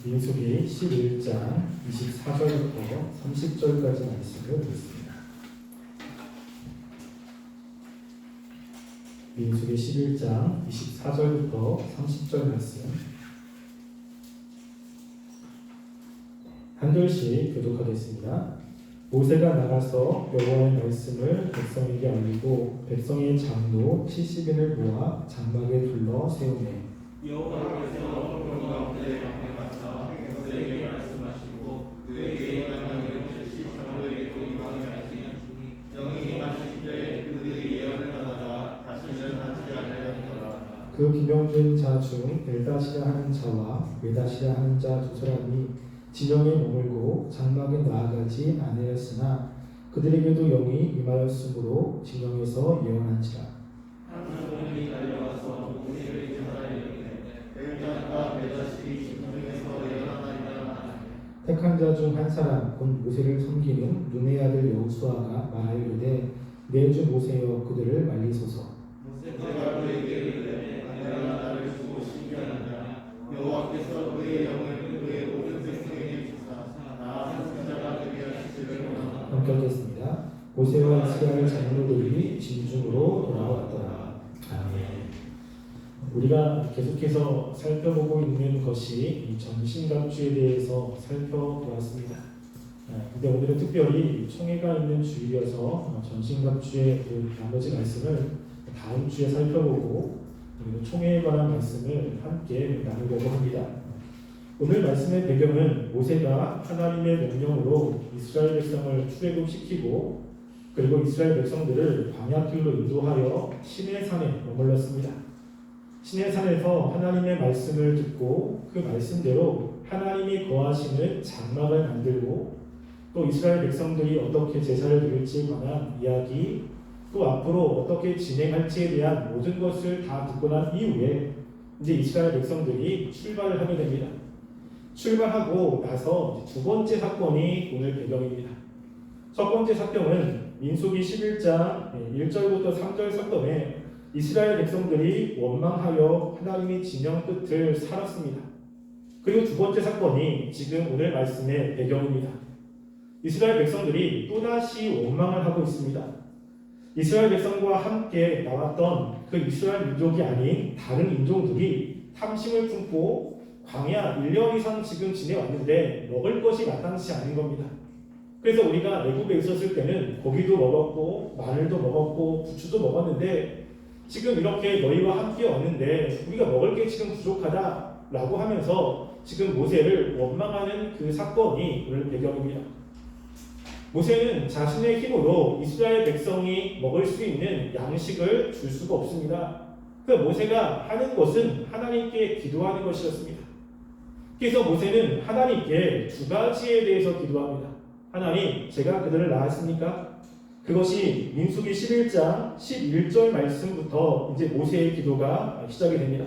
민수기 11장 24절부터 30절까지 말씀을 읽습니다. 민수기 11장 24절부터 30절 말씀 한 절씩 교독하겠습니다. 모세가 나가서 여호와의 말씀을 백성에게 알리고 백성의 장로 70인을 모아 장막에 둘러 세우매 여호와께서 어떤 가운데 강해가사 백성에게 말씀하시고 그에게 명령을 주시 장로에게 임하게 하시니 영이 임하실 때 그들이 예언을 하다가 다시는 하지 아니하였더라. 그 기명된 자 중 엘다시라 하는 자와 메다시라 하는 자 두 사람이 진영에 머물고 장막에 나아가지 아니하였으나 그들에게도 영이 임하였으므로 진영에서 예언한지라. 한 사람이 달려와서 모세를 전하여 엘다가 메다시 진영에서 예언하니라. 택한 자 중 한 사람 곧 모세를 섬기는 눈의 아들 여호수아가 말하기를 내 주 모세여 그들을 말리소서. 모세가 그에게 이르되 내가 나를 주고 신기하느냐 여호와께서 그의 영을 그의 모든 백성에게 주사 나 선지자가 되게 하시기를 원하노라. 함께 읽겠습니다. 모세와 이스라엘 장로들이 진중으로 돌아왔더라. 아멘. 우리가 계속해서 살펴보고 있는 것이 이 전신갑주에 대해서 살펴보았습니다. 근데 오늘은 특별히 총회가 있는 주일이어서 전신갑주의 그 나머지 말씀을 다음 주에 살펴보고 그리고 총회에 관한 말씀을 함께 나누려고 합니다. 오늘 말씀의 배경은 모세가 하나님의 명령으로 이스라엘 백성을 출애굽시키고 그리고 이스라엘 백성들을 광야길로 인도하여 시내산에 머물렀습니다. 시내산에서 하나님의 말씀을 듣고 그 말씀대로 하나님이 거하시는 장막을 만들고 또 이스라엘 백성들이 어떻게 제사를 드릴지에 관한 이야기 또 앞으로 어떻게 진행할지에 대한 모든 것을 다 듣고 난 이후에 이제 이스라엘 백성들이 출발을 하게 됩니다. 출발하고 나서 두 번째 사건이 오늘 배경입니다. 첫 번째 사건은 민수기 11장 1절부터 3절 사건에 이스라엘 백성들이 원망하여 하나님의 진영 끝을 살았습니다. 그리고 두 번째 사건이 지금 오늘 말씀의 배경입니다. 이스라엘 백성들이 또다시 원망을 하고 있습니다. 이스라엘 백성과 함께 나왔던 그 이스라엘 민족이 아닌 다른 인종들이 탐심을 품고 광야 1년 이상 지금 지내왔는데 먹을 것이 마땅치 않은 겁니다. 그래서 우리가 애굽에 있었을 때는 고기도 먹었고 마늘도 먹었고 부추도 먹었는데 지금 이렇게 너희와 함께 왔는데 우리가 먹을 게 지금 부족하다라고 하면서 지금 모세를 원망하는 그 사건이 오늘 배경입니다. 모세는 자신의 힘으로 이스라엘 백성이 먹을 수 있는 양식을 줄 수가 없습니다. 그 모세가 하는 것은 하나님께 기도하는 것이었습니다. 그래서 모세는 하나님께 두 가지에 대해서 기도합니다. 하나님, 제가 그들을 낳았습니까? 그것이 민수기 11장 11절 말씀부터 이제 모세의 기도가 시작이 됩니다.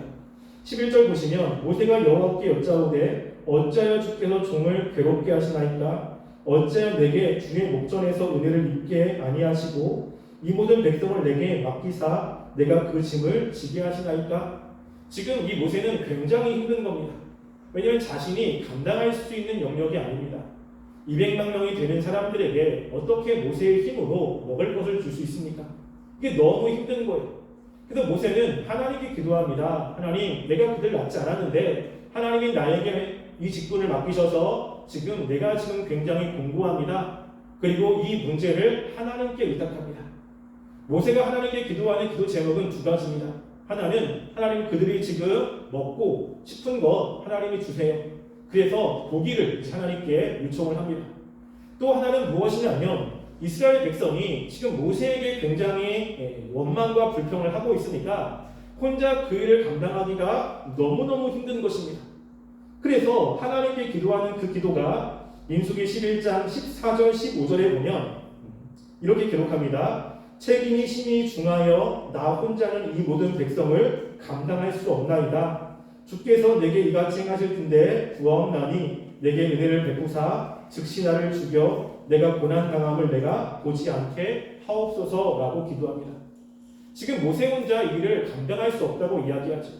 11절 보시면 모세가 여호와께 여짜오되 어찌하여 주께서 종을 괴롭게 하시나이까? 어찌하여 내게 주의 목전에서 은혜를 입게 아니하시고 이 모든 백성을 내게 맡기사 내가 그 짐을 지게 하시나이까? 지금 이 모세는 굉장히 힘든 겁니다. 왜냐하면 자신이 감당할 수 있는 영역이 아닙니다. 200만 명이 되는 사람들에게 어떻게 모세의 힘으로 먹을 것을 줄 수 있습니까? 이게 너무 힘든 거예요. 그래서 모세는 하나님께 기도합니다. 하나님, 내가 그들 낳지 않았는데 하나님이 나에게 이 직분을 맡기셔서 지금 내가 지금 굉장히 공고합니다. 그리고 이 문제를 하나님께 의탁합니다. 모세가 하나님께 기도하는 기도 제목은 두 가지입니다. 하나는 하나님 그들이 지금 먹고 싶은 것 하나님이 주세요. 그래서 고기를 하나님께 요청을 합니다. 또 하나는 무엇이냐면 이스라엘 백성이 지금 모세에게 굉장히 원망과 불평을 하고 있으니까 혼자 그 일을 감당하기가 너무너무 힘든 것입니다. 그래서 하나님께 기도하는 그 기도가 민수기 11장 14절 15절에 보면 이렇게 기록합니다. 책임이 심히 중하여 나 혼자는 이 모든 백성을 감당할 수 없나이다. 주께서 내게 이같이 행하실 텐데 구하옵나니 내게 은혜를 베푸사 즉시 나를 죽여 내가 고난당함을 내가 보지 않게 하옵소서라고 기도합니다. 지금 모세 혼자 이 일을 감당할 수 없다고 이야기하죠.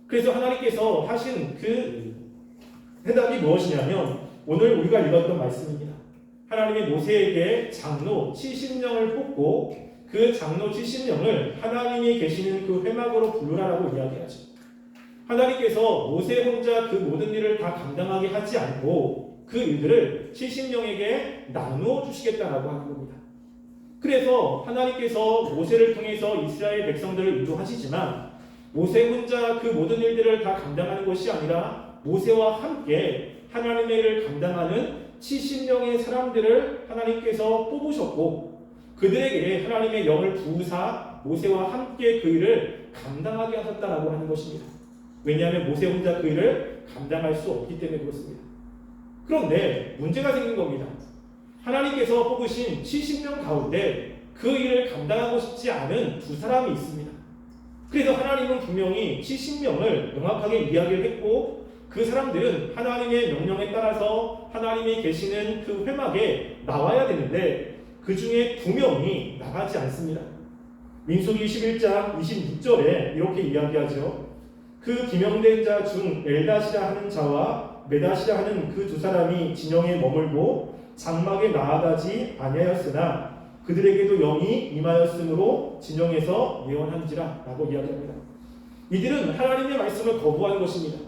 그래서 하나님께서 하신 그 해답이 무엇이냐면 오늘 우리가 읽었던 말씀입니다. 하나님이 모세에게 장로 70명을 뽑고 그 장로 70명을 하나님이 계시는 그 회막으로 부르라라고 이야기하죠. 하나님께서 모세 혼자 그 모든 일을 다 감당하게 하지 않고 그 일들을 70명에게 나누어 주시겠다라고 하는 겁니다. 그래서 하나님께서 모세를 통해서 이스라엘 백성들을 인도하시지만 모세 혼자 그 모든 일들을 다 감당하는 것이 아니라 모세와 함께 하나님의 일을 감당하는 70명의 사람들을 하나님께서 뽑으셨고 그들에게 하나님의 영을 부으사 모세와 함께 그 일을 감당하게 하셨다라고 하는 것입니다. 왜냐하면 모세 혼자 그 일을 감당할 수 없기 때문에 그렇습니다. 그런데 문제가 생긴 겁니다. 하나님께서 뽑으신 70명 가운데 그 일을 감당하고 싶지 않은 두 사람이 있습니다. 그래서 하나님은 분명히 70명을 명확하게 이야기를 했고 그 사람들은 하나님의 명령에 따라서 하나님이 계시는 그 회막에 나와야 되는데 그 중에 2명이 나가지 않습니다. 민수기 21장 26절에 이렇게 이야기하죠. 그 기명된 자 중 엘다시라 하는 자와 메다시라 하는 그 두 사람이 진영에 머물고 장막에 나아가지 아니하였으나 그들에게도 영이 임하였으므로 진영에서 예언한지라 라고 이야기합니다. 이들은 하나님의 말씀을 거부한 것입니다.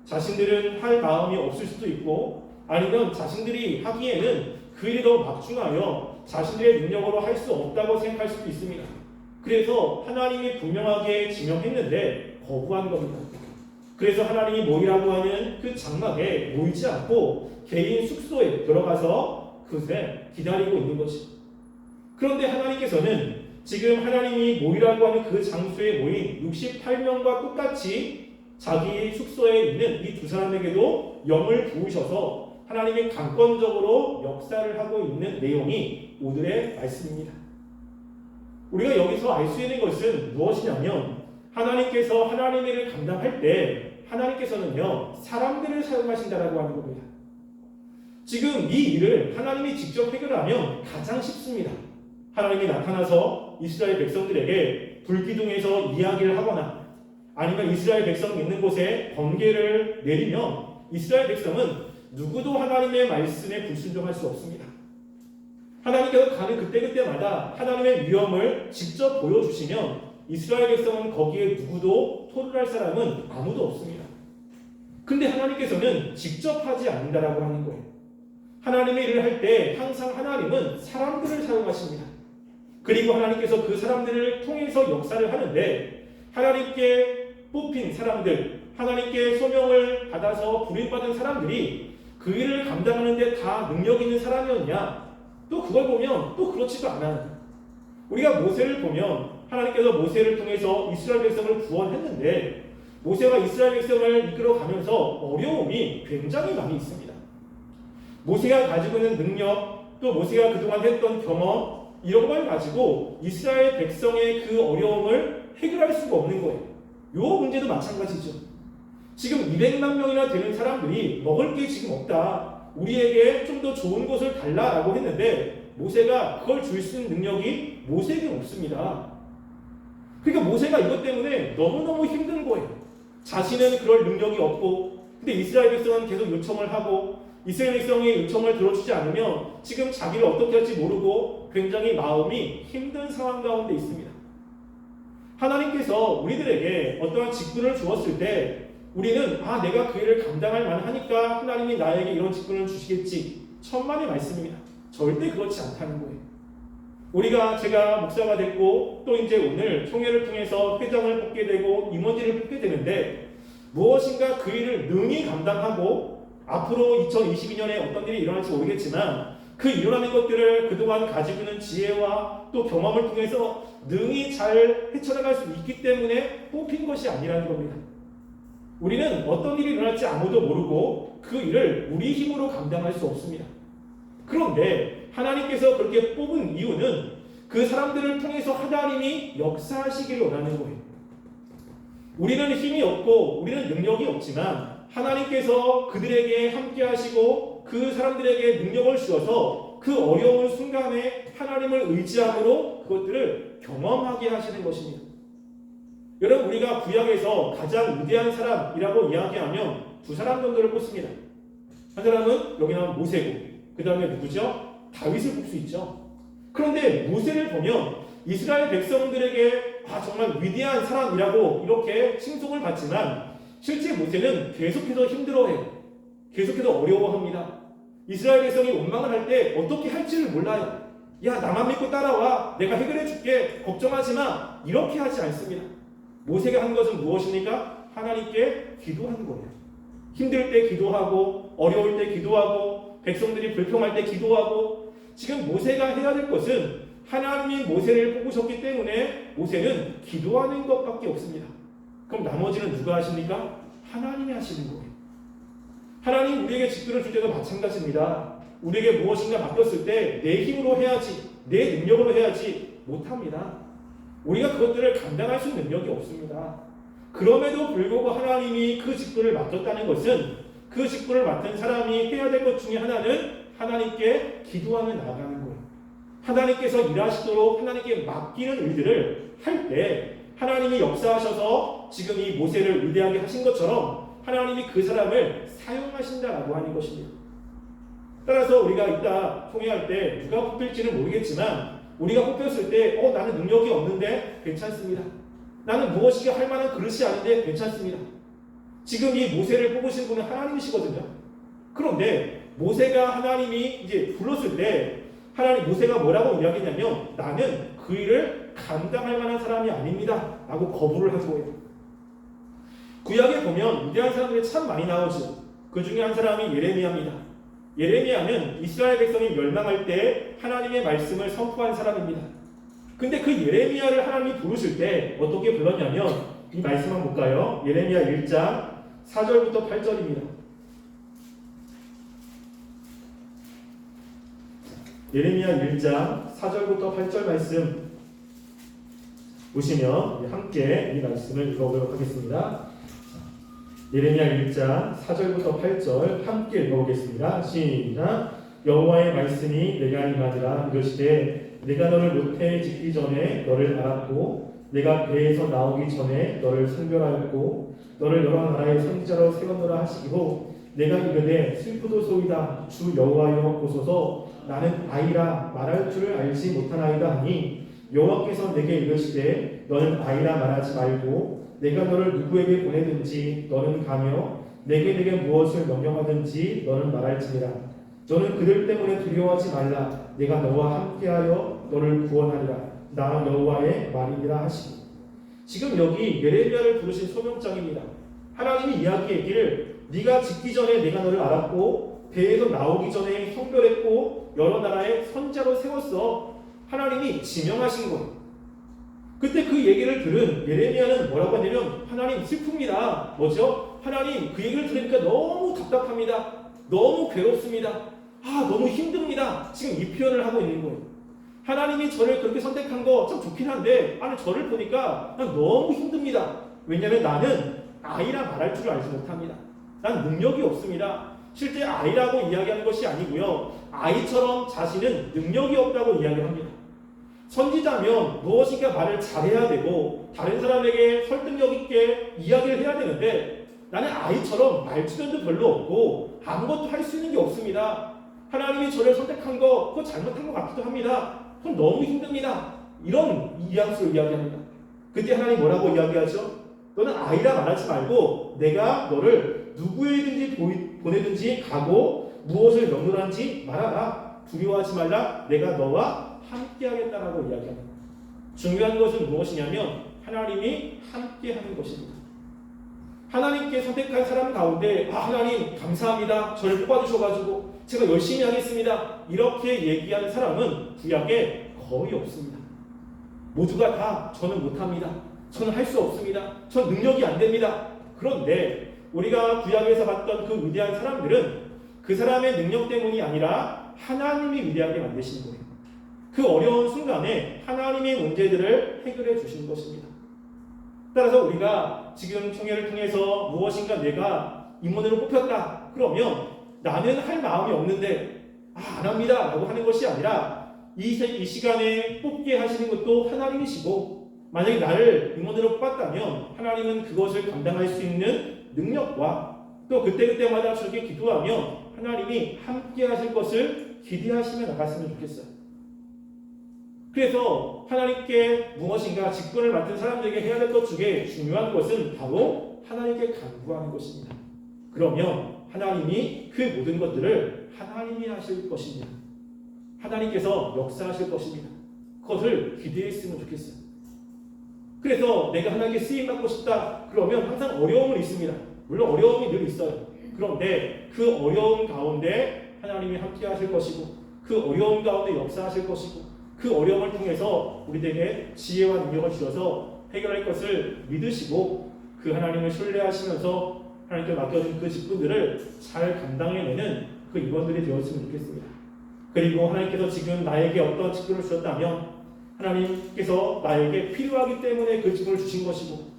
자신들은 할 마음이 없을 수도 있고 아니면 자신들이 하기에는 그 일이 더 막중하여 자신들의 능력으로 할 수 없다고 생각할 수도 있습니다. 그래서 하나님이 분명하게 지명했는데 거부한 겁니다. 그래서 하나님이 모이라고 하는 그 장막에 모이지 않고 개인 숙소에 들어가서 그새 기다리고 있는 것입니다. 그런데 하나님께서는 지금 하나님이 모이라고 하는 그 장소에 모인 68명과 똑같이 자기 숙소에 있는 이 두 사람에게도 영을 부으셔서 하나님이 강권적으로 역사를 하고 있는 내용이 오늘의 말씀입니다. 우리가 여기서 알 수 있는 것은 무엇이냐면 하나님께서 하나님의 일을 감당할 때 하나님께서는요 사람들을 사용하신다라고 하는 겁니다. 지금 이 일을 하나님이 직접 해결하면 가장 쉽습니다. 하나님이 나타나서 이스라엘 백성들에게 불기둥에서 이야기를 하거나 아니면 이스라엘 백성이 있는 곳에 번개를 내리면 이스라엘 백성은 누구도 하나님의 말씀에 불순종할 수 없습니다. 하나님께서 가는 그때그때마다 하나님의 위엄을 직접 보여주시면 이스라엘 백성은 거기에 누구도 토론할 사람은 아무도 없습니다. 근데 하나님께서는 직접 하지 않는다라고 하는 거예요. 하나님의 일을 할 때 항상 하나님은 사람들을 사용하십니다. 그리고 하나님께서 그 사람들을 통해서 역사를 하는데 하나님께 뽑힌 사람들, 하나님께 소명을 받아서 부름받은 사람들이 그 일을 감당하는 데 다 능력 있는 사람이었냐? 또 그걸 보면 또 그렇지도 않아요. 우리가 모세를 보면 하나님께서 모세를 통해서 이스라엘 백성을 구원했는데 모세가 이스라엘 백성을 이끌어가면서 어려움이 굉장히 많이 있습니다. 모세가 가지고 있는 능력, 또 모세가 그동안 했던 경험 이런 걸 가지고 이스라엘 백성의 그 어려움을 해결할 수가 없는 거예요. 요 문제도 마찬가지죠. 지금 200만 명이나 되는 사람들이 먹을 게 지금 없다. 우리에게 좀 더 좋은 것을 달라라고 했는데 모세가 그걸 줄 수 있는 능력이 모세에게 없습니다. 그러니까 모세가 이것 때문에 너무너무 힘든 거예요. 자신은 그럴 능력이 없고 근데 이스라엘 백성은 계속 요청을 하고 이스라엘 백성의 요청을 들어주지 않으면 지금 자기를 어떻게 할지 모르고 굉장히 마음이 힘든 상황 가운데 있습니다. 하나님께서 우리들에게 어떠한 직분을 주었을 때 우리는 내가 그 일을 감당할 만하니까 하나님이 나에게 이런 직분을 주시겠지. 천만의 말씀입니다. 절대 그렇지 않다는 거예요. 제가 목사가 됐고 또 이제 오늘 총회를 통해서 회장을 뽑게 되고 임원진을 뽑게 되는데 무엇인가 그 일을 능히 감당하고 앞으로 2022년에 어떤 일이 일어날지 모르겠지만 그 일어나는 것들을 그동안 가지고 있는 지혜와 또 경험을 통해서 능히 잘 헤쳐나갈 수 있기 때문에 뽑힌 것이 아니라는 겁니다. 우리는 어떤 일이 일어날지 아무도 모르고 그 일을 우리 힘으로 감당할 수 없습니다. 그런데 하나님께서 그렇게 뽑은 이유는 그 사람들을 통해서 하나님이 역사하시기를 원하는 거예요. 우리는 힘이 없고 우리는 능력이 없지만 하나님께서 그들에게 함께 하시고 그 사람들에게 능력을 주어서 그 어려운 순간에 하나님을 의지함으로 그것들을 경험하게 하시는 것입니다. 여러분 우리가 구약에서 가장 위대한 사람이라고 이야기하면 두 사람 정도를 꼽습니다. 한 사람은 여기 나오면 모세고 그 다음에 누구죠? 다윗을 볼 수 있죠. 그런데 모세를 보면 이스라엘 백성들에게 정말 위대한 사람이라고 이렇게 칭송을 받지만 실제 모세는 계속해서 힘들어해요. 계속해서 어려워합니다. 이스라엘 백성이 원망을 할 때 어떻게 할지를 몰라요. 야, 나만 믿고 따라와. 내가 해결해 줄게. 걱정하지 마. 이렇게 하지 않습니다. 모세가 한 것은 무엇입니까? 하나님께 기도하는 거예요. 힘들 때 기도하고 어려울 때 기도하고 백성들이 불평할 때 기도하고 지금 모세가 해야 될 것은 하나님이 모세를 뽑으셨기 때문에 모세는 기도하는 것밖에 없습니다. 그럼 나머지는 누가 하십니까? 하나님이 하시는 거예요. 하나님 우리에게 직분을 줄 때도 마찬가지입니다. 우리에게 무엇인가 맡겼을 때 내 힘으로 해야지, 내 능력으로 해야지 못합니다. 우리가 그것들을 감당할 수 있는 능력이 없습니다. 그럼에도 불구하고 하나님이 그 직분을 맡겼다는 것은 그 직분을 맡은 사람이 해야 될 것 중에 하나는 하나님께 기도하며 나아가는 거예요. 하나님께서 일하시도록 하나님께 맡기는 일들을 할 때 하나님이 역사하셔서 지금 이 모세를 위대하게 하신 것처럼 하나님이 그 사람을 사용하신다라고 하는 것입니다. 따라서 우리가 이따 통회할 때 누가 뽑힐지는 모르겠지만 우리가 뽑혔을 때 나는 능력이 없는데 괜찮습니다. 나는 무엇이가 할 만한 그릇이 아닌데 괜찮습니다. 지금 이 모세를 뽑으신 분은 하나님이시거든요. 그런데 모세가 하나님이 이제 불렀을 때 하나님 모세가 뭐라고 이야기했냐면 나는 그 일을 감당할 만한 사람이 아닙니다 라고 거부를 한 거예요. 구약에 보면 위대한 사람들이 참 많이 나오죠. 그 중에 한 사람이 예레미야입니다. 예레미야는 이스라엘 백성이 멸망할 때 하나님의 말씀을 선포한 사람입니다. 근데 그 예레미야를 하나님이 부르실 때 어떻게 불렀냐면 이 말씀 한번 볼까요? 예레미야 1장 4절부터 8절입니다. 예레미야 1장 4절부터 8절 말씀 보시면 함께 이 말씀을 읽어보도록 하겠습니다. 예레미야 1장 4절부터 8절 함께 읽어보겠습니다. 시작. 여호와의 말씀이 내가 임하니라. 이르시되 내가 너를 모태에 짓기 전에 너를 알았고 내가 배에서 나오기 전에 너를 선별하였고 너를 여러 나라의 선지자로 세웠노라 하시기로 내가 이르되 슬프도소이다 주 여호와여 보소서 나는 아이라 말할 줄을 알지 못하나이다 하니 여호와께서 내게 이르시되 너는 아이라 말하지 말고 내가 너를 누구에게 보내든지 너는 가며 내게 무엇을 명령하든지 너는 말할지니라. 너는 그들 때문에 두려워하지 말라. 내가 너와 함께하여 너를 구원하리라. 나 여호와의 말이니라 하시고. 지금 여기 예레미야를 부르신 소명장입니다. 하나님이 이야기했기를 네가 짓기 전에 내가 너를 알았고 배에서 나오기 전에 성별했고 여러 나라의 선자로 세웠어. 하나님이 지명하신 거예요. 그때 그 얘기를 들은 예레미야는 뭐라고 하냐면 하나님 슬픕니다. 뭐죠? 하나님 그 얘기를 들으니까 너무 답답합니다. 너무 괴롭습니다. 너무 힘듭니다. 지금 이 표현을 하고 있는 거예요. 하나님이 저를 그렇게 선택한 거 참 좋긴 한데 저를 보니까 난 너무 힘듭니다. 왜냐하면 나는 아이라 말할 줄 알지 못합니다. 난 능력이 없습니다. 실제 아이라고 이야기하는 것이 아니고요. 아이처럼 자신은 능력이 없다고 이야기합니다. 선지자면 무엇인가 말을 잘해야 되고 다른 사람에게 설득력 있게 이야기를 해야 되는데 나는 아이처럼 말주변도 별로 없고 아무것도 할 수 있는 게 없습니다. 하나님이 저를 선택한 거 그거 잘못한 것 같기도 합니다. 그건 너무 힘듭니다. 이런 뉘앙스로 이야기합니다. 그때 하나님 뭐라고 이야기하죠? 너는 아이라 말하지 말고 내가 너를 누구에든지 보내든지 가고 무엇을 명령하는지 말하라. 두려워하지 말라. 내가 너와 함께하겠다라고 이야기합니다. 중요한 것은 무엇이냐면 하나님이 함께하는 것입니다. 하나님께 선택한 사람 가운데 하나님 감사합니다. 저를 뽑아주셔가지고 제가 열심히 하겠습니다. 이렇게 얘기하는 사람은 구약에 거의 없습니다. 모두가 다 저는 못합니다. 저는 할 수 없습니다. 전 능력이 안 됩니다. 그런데 우리가 구약에서 봤던 그 위대한 사람들은 그 사람의 능력 때문이 아니라 하나님이 위대하게 만드시는 거예요. 그 어려운 순간에 하나님의 문제들을 해결해 주시는 것입니다. 따라서 우리가 지금 총회를 통해서 무엇인가 내가 임원으로 뽑혔다. 그러면 나는 할 마음이 없는데 안 합니다 라고 하는 것이 아니라 이 시간에 뽑게 하시는 것도 하나님이시고 만약에 나를 임원으로 뽑았다면 하나님은 그것을 감당할 수 있는 능력과 또 그때그때마다 저렇게 기도하며 하나님이 함께 하실 것을 기대하시며 나갔으면 좋겠어요. 그래서 하나님께 무엇인가 직분을 맡은 사람들에게 해야 될 것 중에 중요한 것은 바로 하나님께 간구하는 것입니다. 그러면 하나님이 그 모든 것들을 하나님이 하실 것입니다. 하나님께서 역사하실 것입니다. 그것을 기대했으면 좋겠어요. 그래서 내가 하나님께 쓰임받고 싶다 그러면 항상 어려움은 있습니다. 물론 어려움이 늘 있어요. 그런데 그 어려움 가운데 하나님이 함께 하실 것이고 그 어려움 가운데 역사하실 것이고 그 어려움을 통해서 우리에게 지혜와 능력을 주셔서 해결할 것을 믿으시고 그 하나님을 신뢰하시면서 하나님께 맡겨진 그 직분들을 잘 감당해내는 그 임원들이 되었으면 좋겠습니다. 그리고 하나님께서 지금 나에게 어떤 직분을 주셨다면 하나님께서 나에게 필요하기 때문에 그 직분을 주신 것이고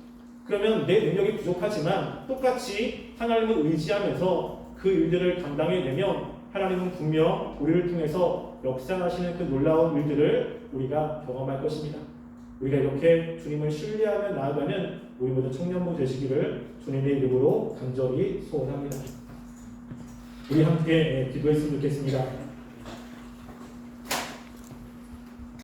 그러면 내 능력이 부족하지만 똑같이 하나님을 의지하면서 그 일들을 감당해내면 하나님은 분명 우리를 통해서 역사하시는 그 놀라운 일들을 우리가 경험할 것입니다. 우리가 이렇게 주님을 신뢰하며 나아가는 우리 모든 청년부 되시기를 주님의 이름으로 간절히 소원합니다. 우리 함께 기도했으면 좋겠습니다.